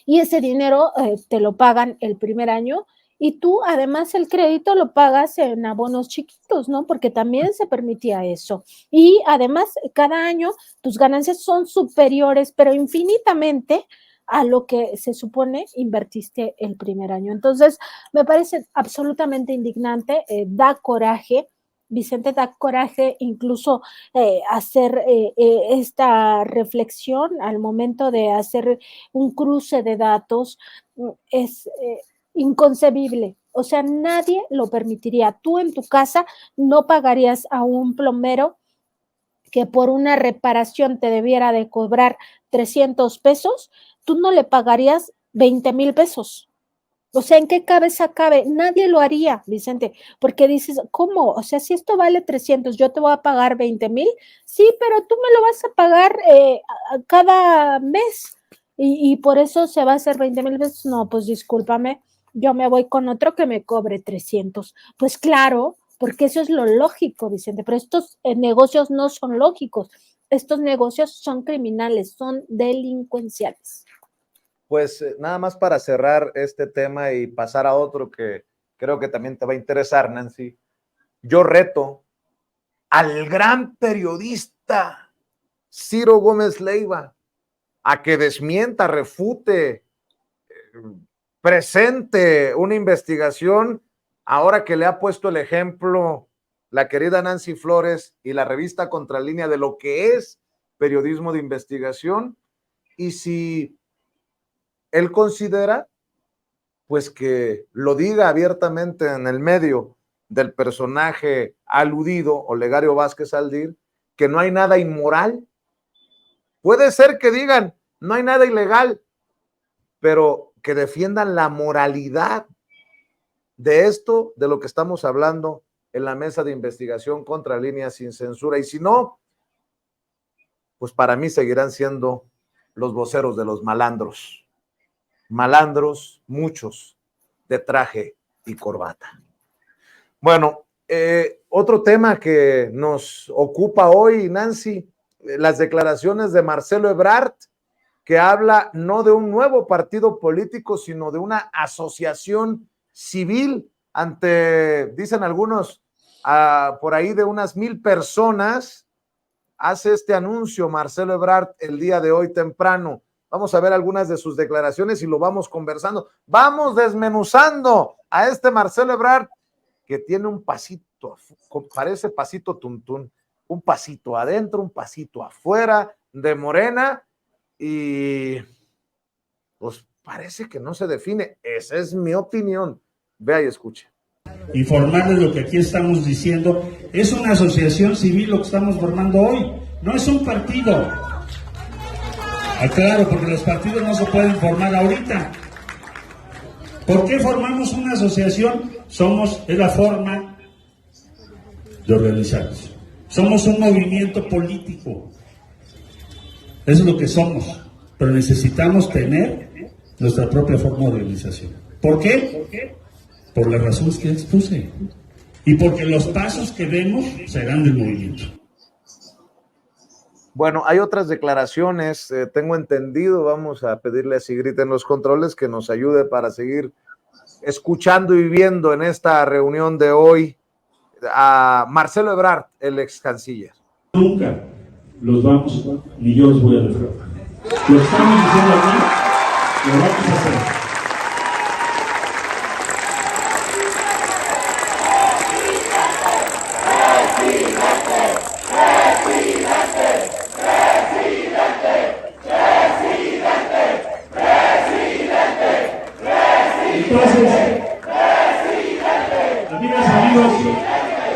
y ese dinero te lo pagan el primer año y tú además el crédito lo pagas en abonos chiquitos, ¿no? Porque también se permitía eso. Y además cada año tus ganancias son superiores, pero infinitamente a lo que se supone invertiste el primer año. Entonces, me parece absolutamente indignante, da coraje. Vicente, da coraje incluso hacer esta reflexión al momento de hacer un cruce de datos. Es inconcebible. O sea, nadie lo permitiría. Tú en tu casa no pagarías a un plomero que por una reparación te debiera de cobrar 300 pesos, tú no le pagarías 20,000 pesos. O sea, ¿en qué cabeza cabe? Nadie lo haría, Vicente, porque dices, ¿cómo? O sea, si esto vale 300, yo te voy a pagar 20,000, sí, pero tú me lo vas a pagar cada mes y por eso se va a hacer 20,000 pesos. No, pues discúlpame, yo me voy con otro que me cobre 300. Pues claro, porque eso es lo lógico, Vicente, pero estos negocios no son lógicos, estos negocios son criminales, son delincuenciales. Pues nada más para cerrar este tema y pasar a otro que creo que también te va a interesar, Nancy. Yo reto al gran periodista Ciro Gómez Leiva a que desmienta, refute, presente una investigación, ahora que le ha puesto el ejemplo la querida Nancy Flores y la revista Contralínea de lo que es periodismo de investigación, y si él considera, pues que lo diga abiertamente en el medio del personaje aludido, Olegario Vázquez Aldir, que no hay nada inmoral. Puede ser que digan, no hay nada ilegal, pero que defiendan la moralidad de esto, de lo que estamos hablando en la mesa de investigación Contralínea sin censura. Y si no, pues para mí seguirán siendo los voceros de los malandros. Malandros, muchos, de traje y corbata. Bueno, otro tema que nos ocupa hoy, Nancy, las declaraciones de Marcelo Ebrard, que habla no de un nuevo partido político, sino de una asociación civil ante, dicen algunos, por ahí de unas 1,000 personas. Hace este anuncio Marcelo Ebrard el día de hoy temprano. Vamos a ver algunas de sus declaraciones y lo vamos conversando. Vamos desmenuzando a este Marcelo Ebrard, que tiene un pasito, parece pasito tuntún, un pasito adentro, un pasito afuera de Morena, y pues parece que no se define. Esa es mi opinión. Vea y escuche. Informarles lo que aquí estamos diciendo. Es una asociación civil lo que estamos formando hoy, no es un partido. Claro, porque los partidos no se pueden formar ahorita. ¿Por qué formamos una asociación? Es la forma de organizarnos. Somos un movimiento político. Eso es lo que somos. Pero necesitamos tener nuestra propia forma de organización. ¿Por qué? Por las razones que expuse. Y porque los pasos que demos serán del movimiento. Bueno, hay otras declaraciones, tengo entendido, vamos a pedirle a Sigrid en los controles que nos ayude para seguir escuchando y viendo en esta reunión de hoy a Marcelo Ebrard, el ex canciller. Nunca los vamos, ni yo los voy a defraudar. Lo estamos diciendo aquí, lo vamos a hacer.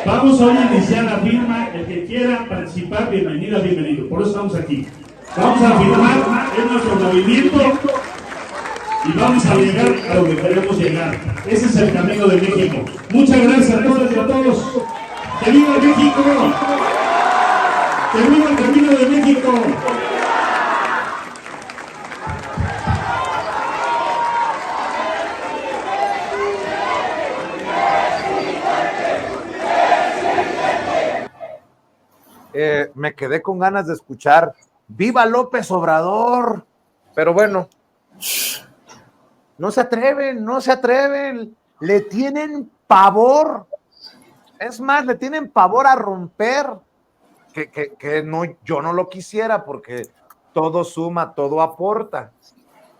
Vamos hoy a iniciar la firma. El que quiera participar, bienvenida, bienvenido. Por eso estamos aquí. Vamos a firmar, es nuestro movimiento. y vamos a llegar a donde queremos llegar. Ese es el camino de México. Muchas gracias a todas y a todos. ¡Que viva México! ¡Que viva el camino de México! Me quedé con ganas de escuchar ¡Viva López Obrador! Pero bueno, no se atreven, le tienen pavor. Es más, le tienen pavor a romper, que no, yo no lo quisiera porque todo suma, todo aporta.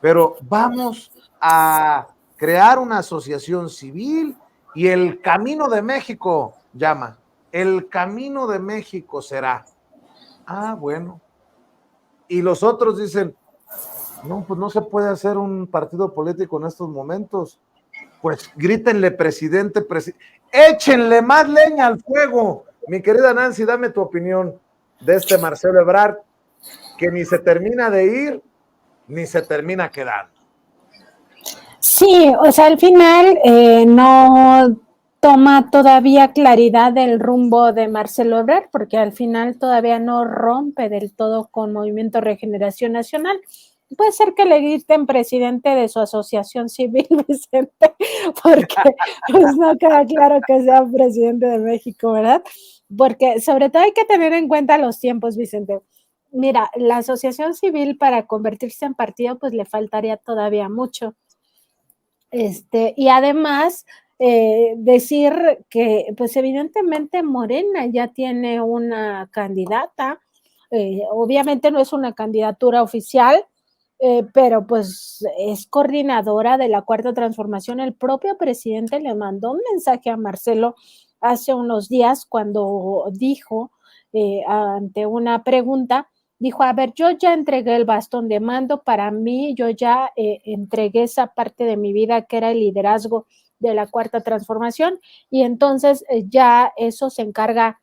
Pero vamos a crear una asociación civil y el Camino de México llama. El Camino de México será. Ah, bueno. Y los otros dicen, no, pues no se puede hacer un partido político en estos momentos. Pues grítenle presidente, échenle más leña al fuego. Mi querida Nancy, dame tu opinión de este Marcelo Ebrard, que ni se termina de ir, ni se termina quedando. Sí, o sea, al final no toma todavía claridad del rumbo de Marcelo Ebrard, porque al final todavía no rompe del todo con Movimiento Regeneración Nacional. Puede ser que le griten presidente de su asociación civil, Vicente, porque pues no queda claro que sea presidente de México, ¿verdad? Porque sobre todo hay que tener en cuenta los tiempos, Vicente. Mira, la asociación civil para convertirse en partido, pues le faltaría todavía mucho. Y además, decir que, pues evidentemente Morena ya tiene una candidata, obviamente no es una candidatura oficial, pero pues es coordinadora de la Cuarta Transformación. El propio presidente le mandó un mensaje a Marcelo hace unos días cuando dijo, ante una pregunta, dijo, a ver, yo ya entregué el bastón de mando, para mí yo ya entregué esa parte de mi vida que era el liderazgo de la Cuarta Transformación, y entonces ya eso se encarga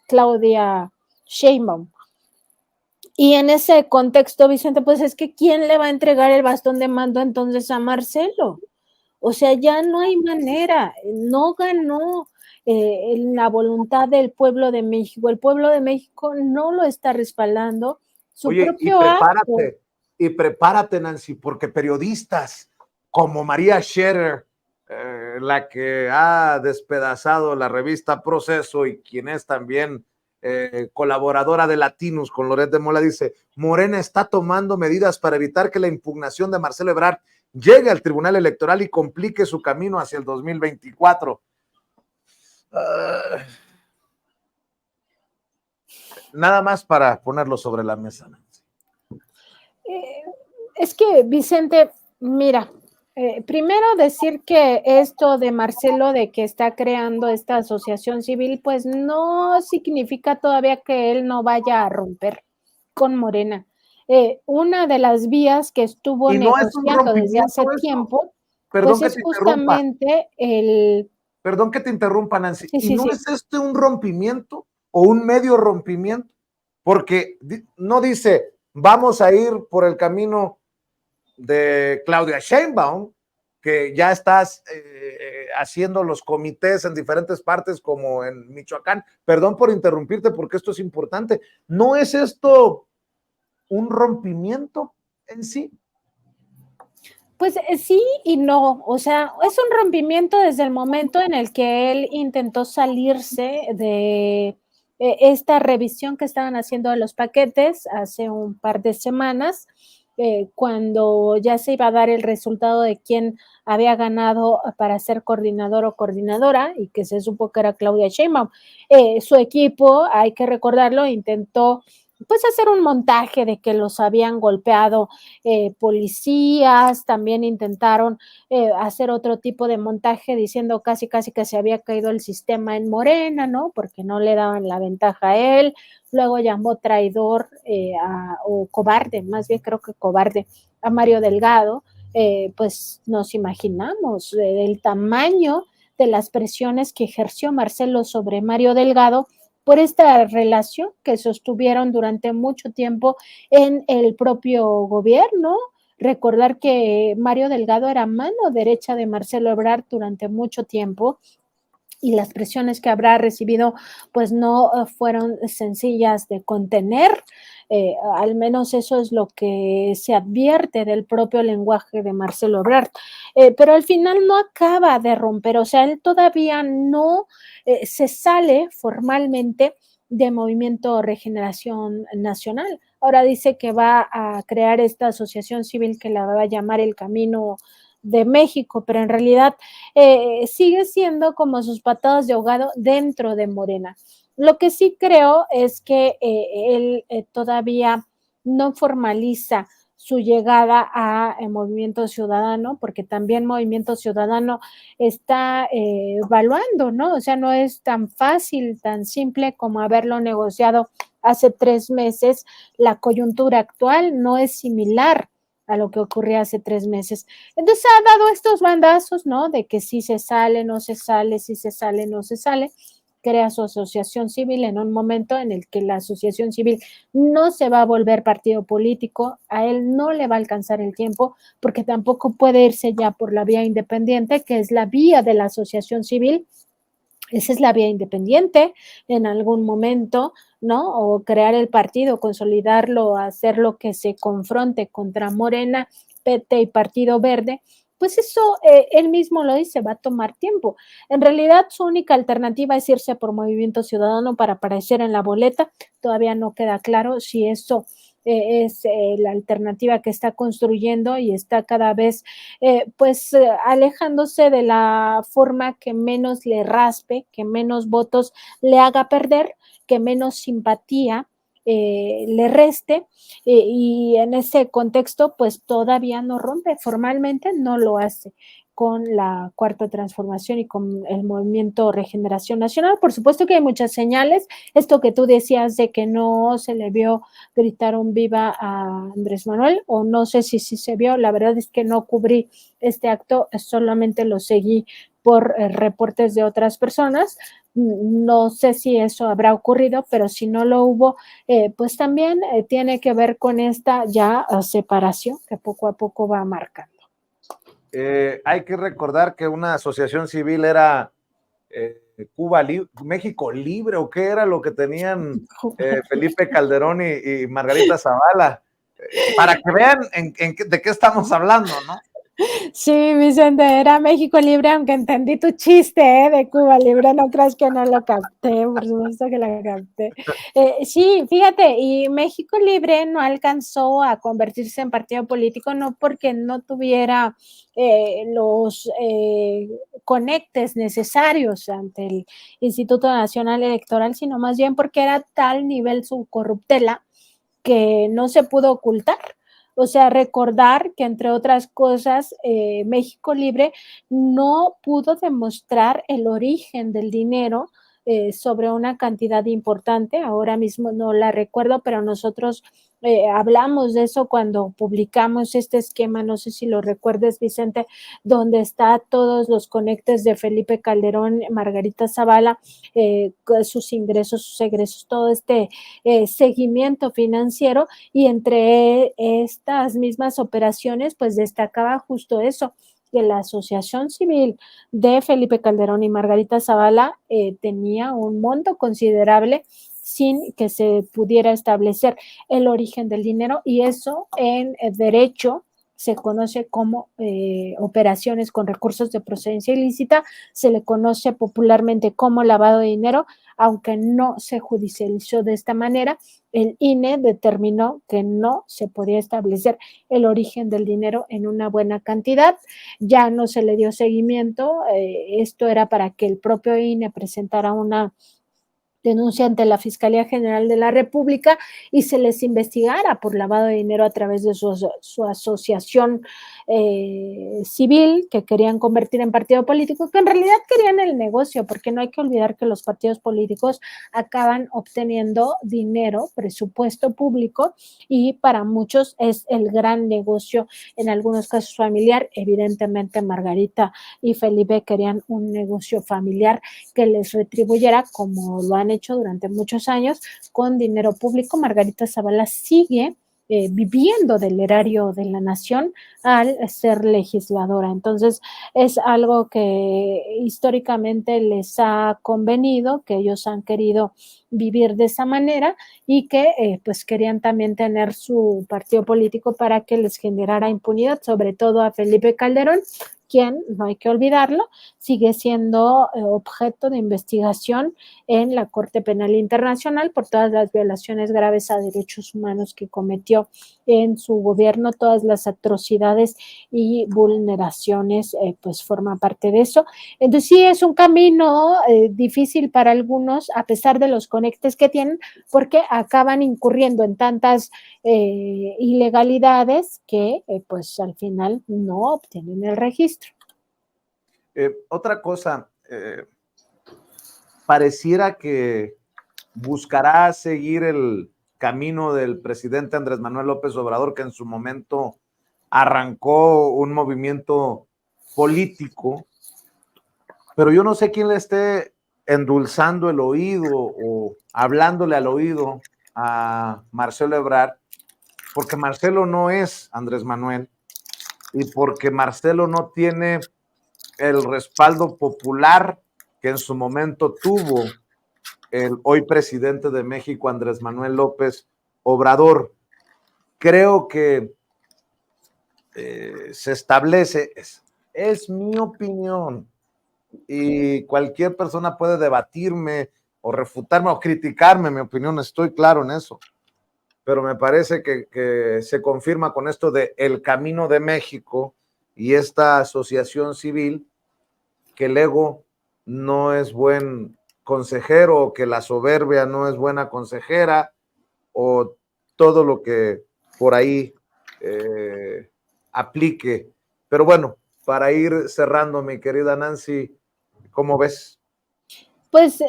Claudia Sheinbaum. Y en ese contexto, Vicente, pues es que ¿quién le va a entregar el bastón de mando entonces a Marcelo? O sea, ya no hay manera, no ganó la voluntad del pueblo de México. El pueblo de México no lo está respaldando. Su propio acto. Y prepárate, Nancy, porque periodistas como María Scherer, la que ha despedazado la revista Proceso y quien es también colaboradora de Latinos con Loret de Mola, dice, Morena está tomando medidas para evitar que la impugnación de Marcelo Ebrard llegue al Tribunal Electoral y complique su camino hacia el 2024. Nada más para ponerlo sobre la mesa. Es que, Vicente, mira, primero decir que esto de Marcelo, de que está creando esta asociación civil, pues no significa todavía que él no vaya a romper con Morena. Una de las vías que estuvo negociando desde hace tiempo, pues es justamente el... Perdón que te interrumpa, Nancy. ¿Y no es este un rompimiento o un medio rompimiento? Porque no dice, vamos a ir por el camino de Claudia Sheinbaum, que ya estás haciendo los comités en diferentes partes como en Michoacán. Perdón por interrumpirte porque esto es importante. ¿No es esto un rompimiento en sí? Pues sí y no, o sea, es un rompimiento desde el momento en el que él intentó salirse de esta revisión que estaban haciendo de los paquetes hace un par de semanas, cuando ya se iba a dar el resultado de quién había ganado para ser coordinador o coordinadora, y que se supo que era Claudia Sheinbaum. Su equipo, hay que recordarlo, intentó pues hacer un montaje de que los habían golpeado policías, también intentaron hacer otro tipo de montaje diciendo casi que se había caído el sistema en Morena, ¿no? Porque no le daban la ventaja a él. Luego llamó traidor o cobarde, más bien creo que cobarde, a Mario Delgado. Pues nos imaginamos el tamaño de las presiones que ejerció Marcelo sobre Mario Delgado por esta relación que sostuvieron durante mucho tiempo en el propio gobierno. Recordar que Mario Delgado era mano derecha de Marcelo Ebrard durante mucho tiempo, y las presiones que habrá recibido pues no fueron sencillas de contener. Al menos eso es lo que se advierte del propio lenguaje de Marcelo Ebrard, pero al final no acaba de romper, o sea, él todavía no se sale formalmente de Movimiento Regeneración Nacional. Ahora dice que va a crear esta asociación civil que la va a llamar El Camino de México, pero en realidad sigue siendo como sus patadas de ahogado dentro de Morena. Lo que sí creo es que él todavía no formaliza su llegada a Movimiento Ciudadano, porque también Movimiento Ciudadano está evaluando, ¿no? O sea, no es tan fácil, tan simple como haberlo negociado hace 3 meses. La coyuntura actual no es similar a lo que ocurría hace 3 meses. Entonces ha dado estos bandazos, ¿no? De que si se sale, no se sale, si se sale, no se sale. Crea su asociación civil en un momento en el que la asociación civil no se va a volver partido político, a él no le va a alcanzar el tiempo, porque tampoco puede irse ya por la vía independiente, que es la vía de la asociación civil. Esa es la vía independiente en algún momento, ¿no? O crear el partido, consolidarlo, hacerlo que se confronte contra Morena, PT y Partido Verde. Pues eso, él mismo lo dice, va a tomar tiempo. En realidad, su única alternativa es irse por Movimiento Ciudadano para aparecer en la boleta. Todavía no queda claro si eso es la alternativa que está construyendo, y está cada vez alejándose de la forma que menos le raspe, que menos votos le haga perder, que menos simpatía le reste, y en ese contexto pues todavía no rompe, formalmente no lo hace con la Cuarta Transformación y con el Movimiento Regeneración Nacional. Por supuesto que hay muchas señales, esto que tú decías de que no se le vio gritar un viva a Andrés Manuel, o no sé si sí se vio, la verdad es que no cubrí este acto, solamente lo seguí por reportes de otras personas. No sé si eso habrá ocurrido, pero si no lo hubo, pues también tiene que ver con esta ya separación que poco a poco va marcando. Hay que recordar que una asociación civil era México Libre, o qué era lo que tenían Felipe Calderón y Margarita Zavala, para que vean de qué estamos hablando, ¿no? Sí, Vicente, era México Libre, aunque entendí tu chiste de Cuba Libre, no creas que no lo capté, por supuesto que la capté. Sí, fíjate, y México Libre no alcanzó a convertirse en partido político, no porque no tuviera los conectes necesarios ante el Instituto Nacional Electoral, sino más bien porque era tal nivel su corruptela que no se pudo ocultar. O sea, recordar que, entre otras cosas, México Libre no pudo demostrar el origen del dinero sobre una cantidad importante. Ahora mismo no la recuerdo, pero nosotros hablamos de eso cuando publicamos este esquema, no sé si lo recuerdes, Vicente, donde está todos los conectes de Felipe Calderón, Margarita Zavala, sus ingresos, sus egresos, todo este seguimiento financiero, y entre estas mismas operaciones pues destacaba justo eso, que la asociación civil de Felipe Calderón y Margarita Zavala tenía un monto considerable sin que se pudiera establecer el origen del dinero, y eso en derecho se conoce como operaciones con recursos de procedencia ilícita, se le conoce popularmente como lavado de dinero, aunque no se judicializó de esta manera. El INE determinó que no se podía establecer el origen del dinero en una buena cantidad, ya no se le dio seguimiento, esto era para que el propio INE presentara una denuncia ante la Fiscalía General de la República y se les investigara por lavado de dinero a través de su asociación civil, que querían convertir en partido político, que en realidad querían el negocio, porque no hay que olvidar que los partidos políticos acaban obteniendo dinero, presupuesto público, y para muchos es el gran negocio, en algunos casos familiar. Evidentemente Margarita y Felipe querían un negocio familiar que les retribuyera, como lo han hecho durante muchos años, con dinero público. Margarita Zavala sigue viviendo del erario de la nación al ser legisladora. Entonces, es algo que históricamente les ha convenido, que ellos han querido vivir de esa manera y que pues querían también tener su partido político para que les generara impunidad, sobre todo a Felipe Calderón, quien, no hay que olvidarlo, sigue siendo objeto de investigación en la Corte Penal Internacional por todas las violaciones graves a derechos humanos que cometió en su gobierno, todas las atrocidades y vulneraciones, pues forma parte de eso. Entonces sí es un camino difícil para algunos, a pesar de los conectes que tienen, porque acaban incurriendo en tantas ilegalidades que pues al final no obtienen el registro. Otra cosa, pareciera que buscará seguir el camino del presidente Andrés Manuel López Obrador, que en su momento arrancó un movimiento político, pero yo no sé quién le esté endulzando el oído o hablándole al oído a Marcelo Ebrard, porque Marcelo no es Andrés Manuel y porque Marcelo no tiene el respaldo popular que en su momento tuvo el hoy presidente de México, Andrés Manuel López Obrador. Creo que se establece, es mi opinión, y cualquier persona puede debatirme o refutarme o criticarme, mi opinión, estoy claro en eso, pero me parece que se confirma con esto de El Camino de México y esta asociación civil que el ego no es buen consejero, o que la soberbia no es buena consejera, o todo lo que por ahí aplique. Pero bueno, para ir cerrando, mi querida Nancy, ¿cómo ves? Pues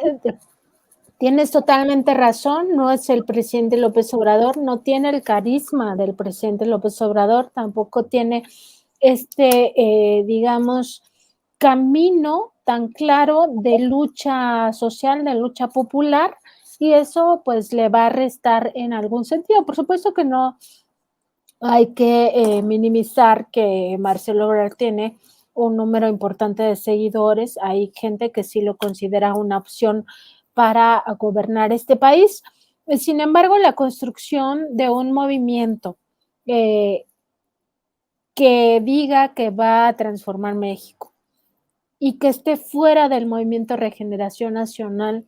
tienes totalmente razón, no es el presidente López Obrador, no tiene el carisma del presidente López Obrador, tampoco tiene digamos, camino tan claro de lucha social, de lucha popular, y eso pues le va a restar en algún sentido. Por supuesto que no hay que minimizar que Marcelo Ebrard tiene un número importante de seguidores, hay gente que sí lo considera una opción para gobernar este país. Sin embargo, la construcción de un movimiento que diga que va a transformar México y que esté fuera del movimiento Regeneración Nacional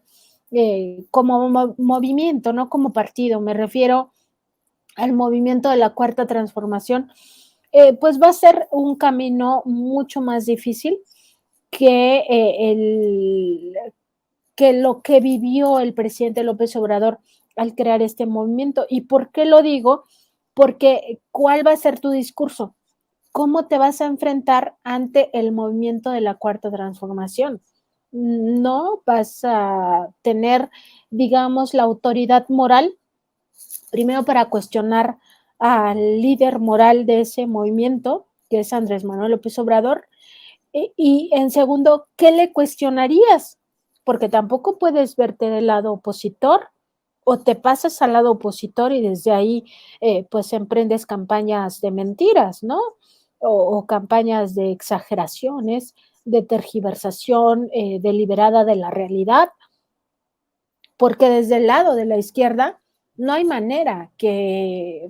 como movimiento, no como partido, me refiero al movimiento de la Cuarta Transformación, pues va a ser un camino mucho más difícil que, que lo que vivió el presidente López Obrador al crear este movimiento. ¿Y por qué lo digo? Porque ¿cuál va a ser tu discurso? ¿Cómo te vas a enfrentar ante el movimiento de la Cuarta Transformación? No vas a tener, digamos, la autoridad moral, primero para cuestionar al líder moral de ese movimiento, que es Andrés Manuel López Obrador, y en segundo, ¿qué le cuestionarías? Porque tampoco puedes verte del lado opositor, o te pasas al lado opositor y desde ahí pues emprendes campañas de mentiras, ¿no? O campañas de exageraciones, de tergiversación deliberada de la realidad, porque desde el lado de la izquierda no hay manera que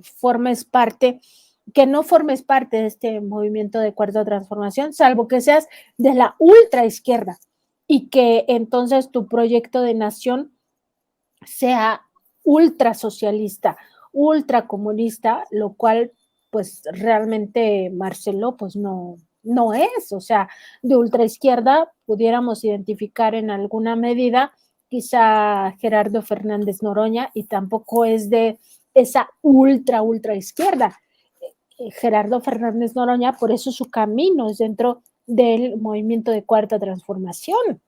no formes parte de este movimiento de Cuarta Transformación, salvo que seas de la ultra izquierda y que entonces tu proyecto de nación sea ultra socialista, ultra comunista, lo cual pues realmente Marcelo pues no es, o sea, de ultra izquierda pudiéramos identificar en alguna medida quizá Gerardo Fernández Noroña, y tampoco es de esa ultra izquierda. Gerardo Fernández Noroña, por eso su camino es dentro del movimiento de Cuarta Transformación,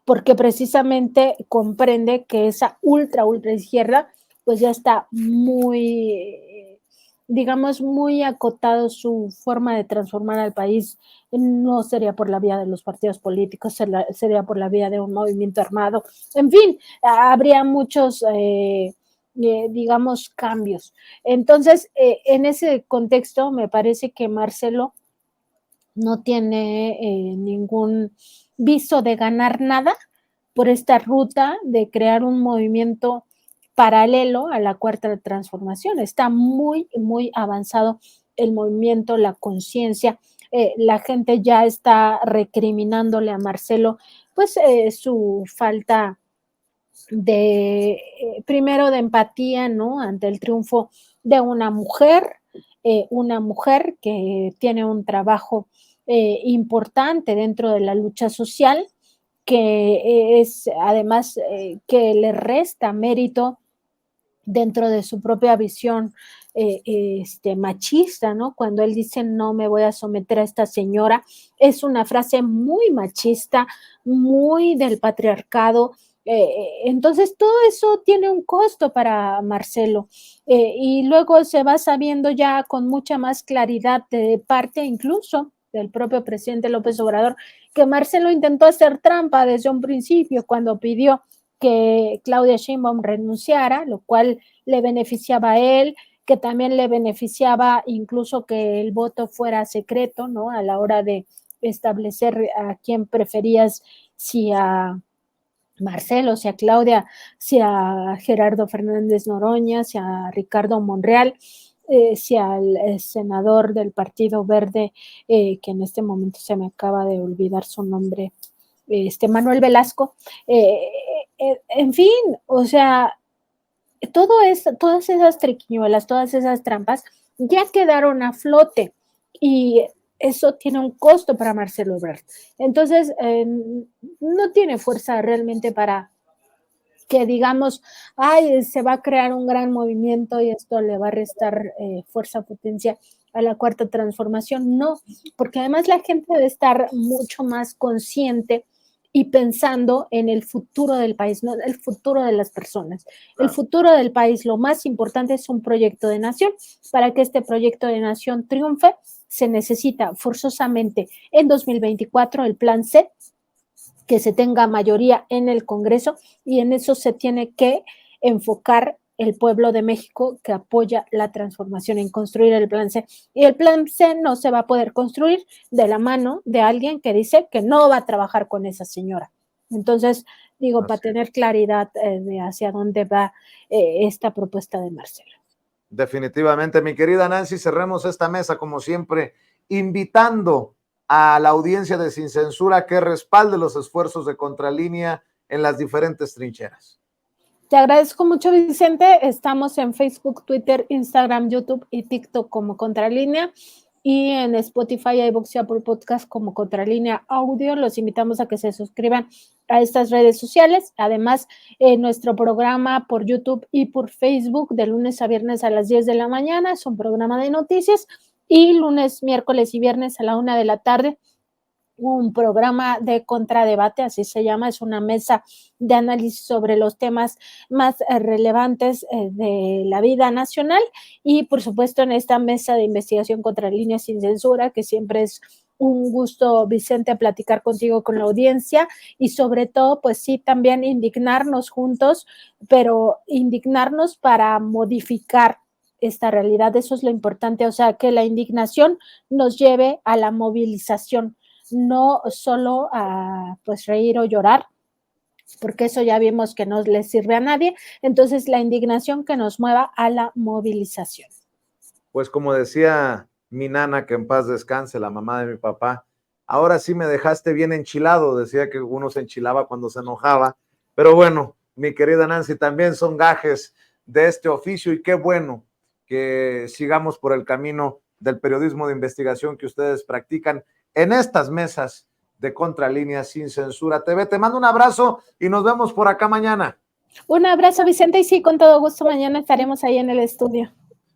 porque precisamente comprende que esa ultra izquierda pues ya está muy, digamos, muy acotado su forma de transformar al país. No sería por la vía de los partidos políticos, sería por la vía de un movimiento armado. En fin, habría muchos digamos, cambios. Entonces, en ese contexto, me parece que Marcelo no tiene ningún viso de ganar nada por esta ruta de crear un movimiento paralelo a la cuarta transformación. Está muy, muy avanzado el movimiento, la conciencia. La gente ya está recriminándole a Marcelo pues su falta de, primero de empatía, ¿no? Ante el triunfo de una mujer que tiene un trabajo importante dentro de la lucha social, que es además que le resta mérito dentro de su propia visión machista, ¿no? Cuando él dice no me voy a someter a esta señora, es una frase muy machista, muy del patriarcado. Entonces todo eso tiene un costo para Marcelo y luego se va sabiendo ya con mucha más claridad de parte incluso del propio presidente López Obrador que Marcelo intentó hacer trampa desde un principio cuando pidió que Claudia Sheinbaum renunciara, lo cual le beneficiaba a él, que también le beneficiaba incluso que el voto fuera secreto, ¿no? A la hora de establecer a quién preferías, si a Marcelo, si a Claudia, si a Gerardo Fernández Noroña, si a Ricardo Monreal, si al senador del Partido Verde, que en este momento se me acaba de olvidar su nombre, Manuel Velasco, en fin, o sea, todas esas triquiñuelas, todas esas trampas ya quedaron a flote y eso tiene un costo para Marcelo Ebrard. Entonces, no tiene fuerza realmente para que digamos, ay, se va a crear un gran movimiento y esto le va a restar fuerza, potencia a la cuarta transformación. No, porque además la gente debe estar mucho más consciente y pensando en el futuro del país, no el futuro de las personas. El futuro del país, lo más importante es un proyecto de nación. Para que este proyecto de nación triunfe, se necesita forzosamente en 2024 el plan C, que se tenga mayoría en el Congreso, y en eso se tiene que enfocar el pueblo de México que apoya la transformación en construir el plan C. Y el plan C no se va a poder construir de la mano de alguien que dice que no va a trabajar con esa señora. Entonces, digo, para tener claridad de hacia dónde va esta propuesta de Marcelo. Definitivamente, mi querida Nancy, cerremos esta mesa como siempre, invitando a la audiencia de Sin Censura que respalde los esfuerzos de Contralínea en las diferentes trincheras. Te agradezco mucho, Vicente. Estamos en Facebook, Twitter, Instagram, YouTube y TikTok como Contralínea, y en Spotify, iVoox y Apple Podcast como Contralínea Audio. Los invitamos a que se suscriban a estas redes sociales. Además, nuestro programa por YouTube y por Facebook de lunes a viernes a las 10 de la mañana es un programa de noticias, y lunes, miércoles y viernes a la 1 de la tarde un programa de contradebate, así se llama, es una mesa de análisis sobre los temas más relevantes de la vida nacional, y por supuesto en esta mesa de investigación Contralínea Sin Censura, que siempre es un gusto, Vicente, platicar contigo, con la audiencia, y sobre todo, pues sí, también indignarnos juntos, pero indignarnos para modificar esta realidad. Eso es lo importante, o sea, que la indignación nos lleve a la movilización, no solo a pues reír o llorar, porque eso ya vimos que no le sirve a nadie. Entonces la indignación que nos mueva a la movilización. Pues como decía mi nana, que en paz descanse, la mamá de mi papá, ahora sí me dejaste bien enchilado. Decía que uno se enchilaba cuando se enojaba, pero bueno, mi querida Nancy, también son gajes de este oficio, y qué bueno que sigamos por el camino del periodismo de investigación que ustedes practican en estas mesas de Contralínea Sin Censura TV. Te mando un abrazo y nos vemos por acá mañana. Un abrazo, Vicente, y sí, con todo gusto, mañana estaremos ahí en el estudio.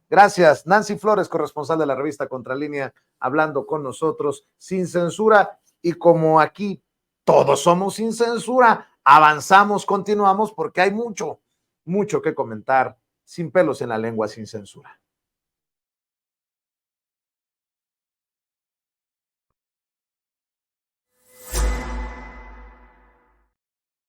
Gracias. Nancy Flores, corresponsal de la revista Contralínea, hablando con nosotros sin censura, y como aquí todos somos sin censura, avanzamos, continuamos, porque hay mucho que comentar, sin pelos en la lengua, sin censura.